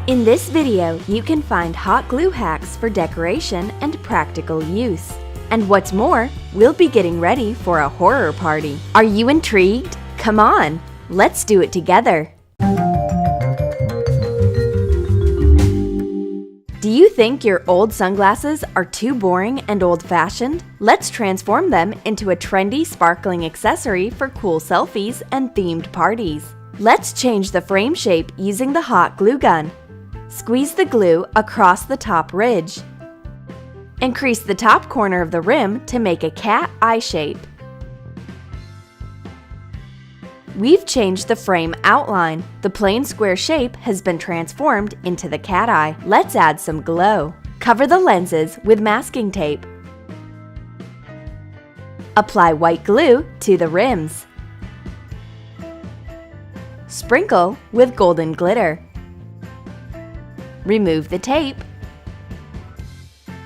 In this video, you can find hot glue hacks for decoration and practical use. And what's more, we'll be getting ready for a horror party. Are you intrigued? Come on, let's do it together. Do you think your old sunglasses are too boring and old-fashioned? Let's transform them into a trendy, sparkling accessory for cool selfies and themed parties. Let's change the frame shape using the hot glue gun. Squeeze the glue across the top ridge. Increase the top corner of the rim to make a cat eye shape. We've changed the frame outline. The plain square shape has been transformed into the cat eye. Let's add some glow. Cover the lenses with masking tape. Apply white glue to the rims. Sprinkle with golden glitter. Remove the tape.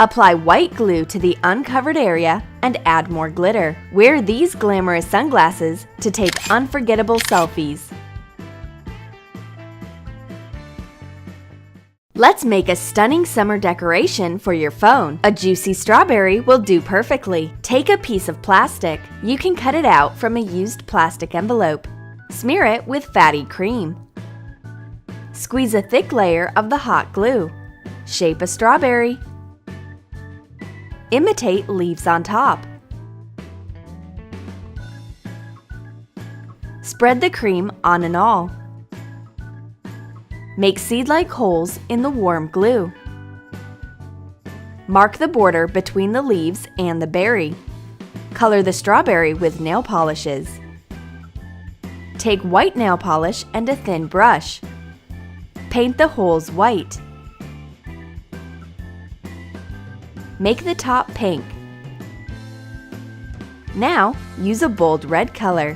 Apply white glue to the uncovered area and add more glitter. Wear these glamorous sunglasses to take unforgettable selfies. Let's make a stunning summer decoration for your phone. A juicy strawberry will do perfectly. Take a piece of plastic. You can cut it out from a used plastic envelope. Smear it with fatty cream. Squeeze a thick layer of the hot glue. Shape a strawberry. Imitate leaves on top. Spread the cream on and all. Make seed-like holes in the warm glue. Mark the border between the leaves and the berry. Color the strawberry with nail polishes. Take white nail polish and a thin brush. Paint the holes white. Make the top pink. Now, use a bold red color.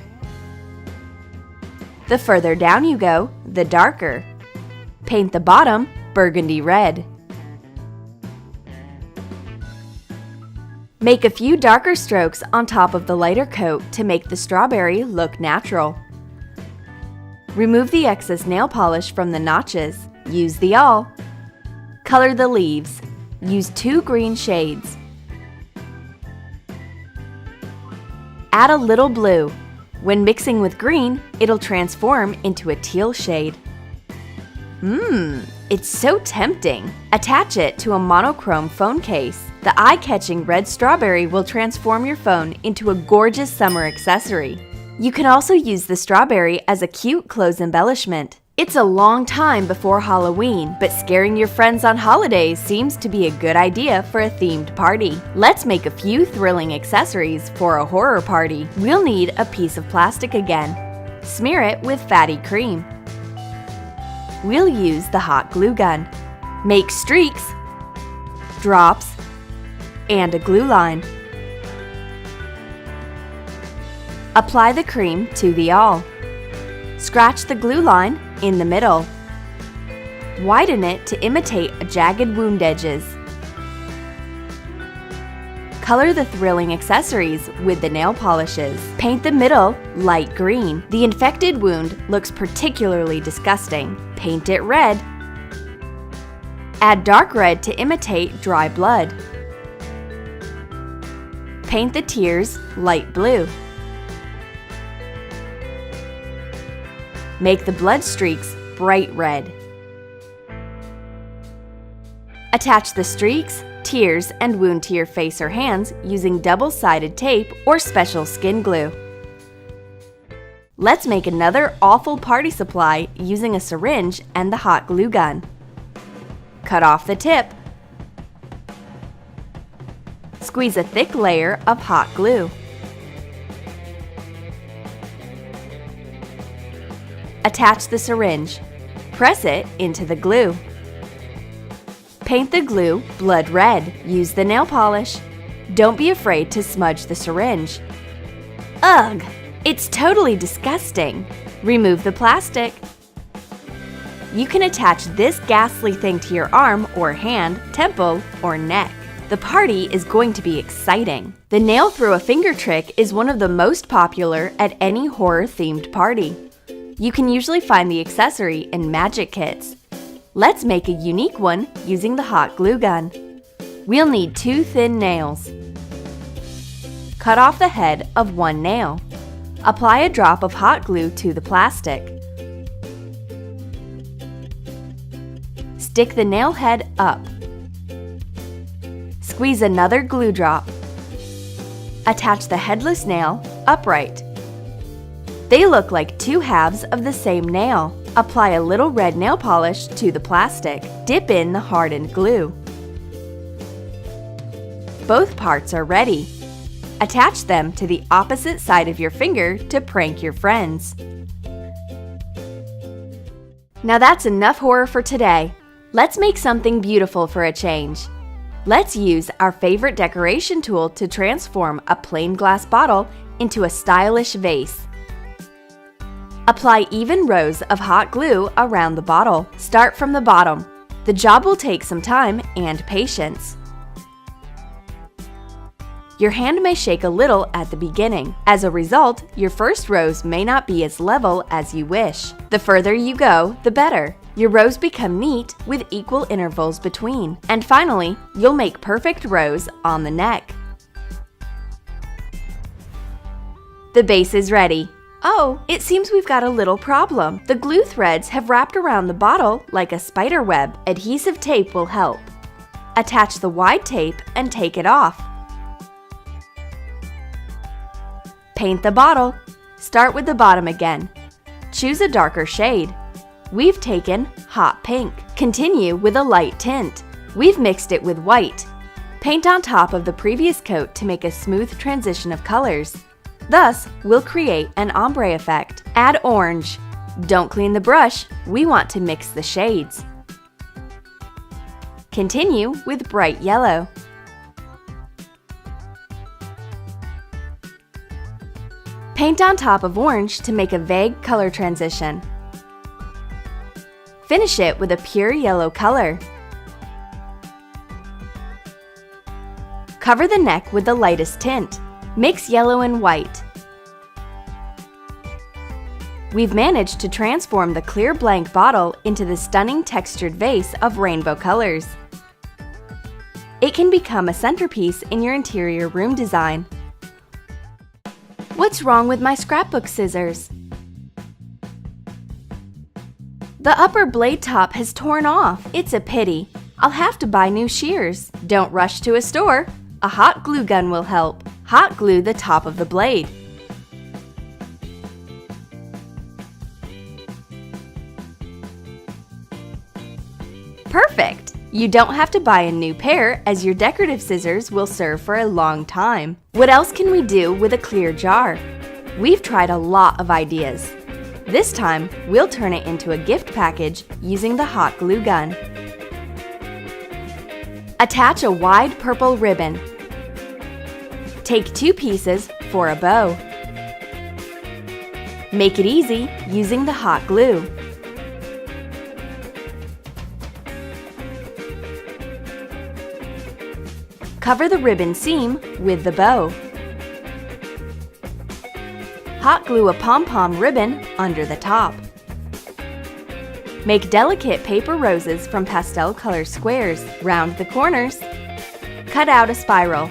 The further down you go, the darker. Paint the bottom burgundy red. Make a few darker strokes on top of the lighter coat to make the strawberry look natural. Remove the excess nail polish from the notches. Use the awl. Color the leaves. Use 2 green shades. Add a little blue. When mixing with green, it'll transform into a teal shade. It's so tempting! Attach it to a monochrome phone case. The eye-catching red strawberry will transform your phone into a gorgeous summer accessory. You can also use the strawberry as a cute clothes embellishment. It's a long time before Halloween, but scaring your friends on holidays seems to be a good idea for a themed party. Let's make a few thrilling accessories for a horror party. We'll need a piece of plastic again. Smear it with fatty cream. We'll use the hot glue gun. Make streaks, drops, and a glue line. Apply the cream to the awl. Scratch the glue line in the middle. Widen it to imitate jagged wound edges. Color the thrilling accessories with the nail polishes. Paint the middle light green. The infected wound looks particularly disgusting. Paint it red. Add dark red to imitate dry blood. Paint the tears light blue. Make the blood streaks bright red. Attach the streaks, tears, and wound to your face or hands using double-sided tape or special skin glue. Let's make another awful party supply using a syringe and the hot glue gun. Cut off the tip. Squeeze a thick layer of hot glue. Attach the syringe. Press it into the glue. Paint the glue blood red. Use the nail polish. Don't be afraid to smudge the syringe. Ugh! It's totally disgusting. Remove the plastic. You can attach this ghastly thing to your arm or hand, temple, or neck. The party is going to be exciting. The nail through a finger trick is one of the most popular at any horror-themed party. You can usually find the accessory in magic kits. Let's make a unique one using the hot glue gun. We'll need 2 thin nails. Cut off the head of 1 nail. Apply a drop of hot glue to the plastic. Stick the nail head up. Squeeze another glue drop. Attach the headless nail upright. They look like 2 halves of the same nail. Apply a little red nail polish to the plastic. Dip in the hardened glue. Both parts are ready. Attach them to the opposite side of your finger to prank your friends. Now that's enough horror for today. Let's make something beautiful for a change. Let's use our favorite decoration tool to transform a plain glass bottle into a stylish vase. Apply even rows of hot glue around the bottle. Start from the bottom. The job will take some time and patience. Your hand may shake a little at the beginning. As a result, your first rows may not be as level as you wish. The further you go, the better. Your rows become neat with equal intervals between. And finally, you'll make perfect rows on the neck. The base is ready. Oh, it seems we've got a little problem. The glue threads have wrapped around the bottle like a spider web. Adhesive tape will help. Attach the wide tape and take it off. Paint the bottle. Start with the bottom again. Choose a darker shade. We've taken hot pink. Continue with a light tint. We've mixed it with white. Paint on top of the previous coat to make a smooth transition of colors. Thus, we'll create an ombre effect. Add orange. Don't clean the brush. We want to mix the shades. Continue with bright yellow. Paint on top of orange to make a vague color transition. Finish it with a pure yellow color. Cover the neck with the lightest tint. Mix yellow and white. We've managed to transform the clear blank bottle into the stunning textured vase of rainbow colors. It can become a centerpiece in your interior room design. What's wrong with my scrapbook scissors? The upper blade top has torn off. It's a pity. I'll have to buy new shears. Don't rush to a store. A hot glue gun will help. Hot glue the top of the blade. Perfect! You don't have to buy a new pair as your decorative scissors will serve for a long time. What else can we do with a clear jar? We've tried a lot of ideas. This time, we'll turn it into a gift package using the hot glue gun. Attach a wide purple ribbon. Take 2 pieces for a bow. Make it easy using the hot glue. Cover the ribbon seam with the bow. Hot glue a pom-pom ribbon under the top. Make delicate paper roses from pastel color squares. Round the corners. Cut out a spiral.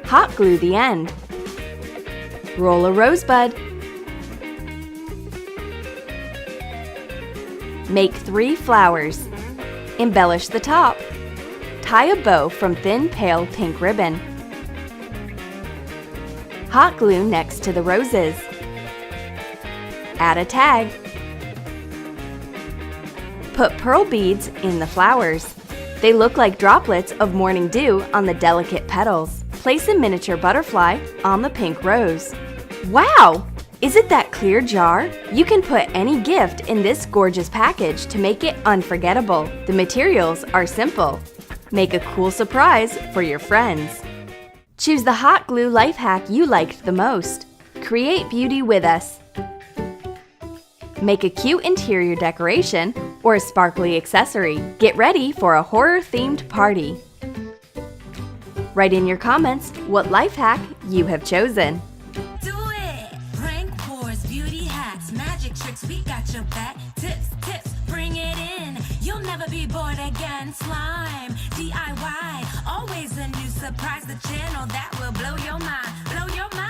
Hot glue the end. Roll a rosebud. Make 3 flowers. Embellish the top. Tie a bow from thin pale pink ribbon. Hot glue next to the roses. Add a tag. Put pearl beads in the flowers. They look like droplets of morning dew on the delicate petals. Place a miniature butterfly on the pink rose. Wow! Is it that clear jar? You can put any gift in this gorgeous package to make it unforgettable. The materials are simple. Make a cool surprise for your friends. Choose the hot glue life hack you liked the most. Create beauty with us. Make a cute interior decoration or a sparkly accessory. Get ready for a horror-themed party. Write in your comments what life hack you have chosen. Do it! Prank Wars Beauty Hack. hacks, magic tricks, we got your back. Tips, bring it in. You'll never be bored again. Slime, DIY, always a new surprise. The channel that will blow your mind, blow your mind.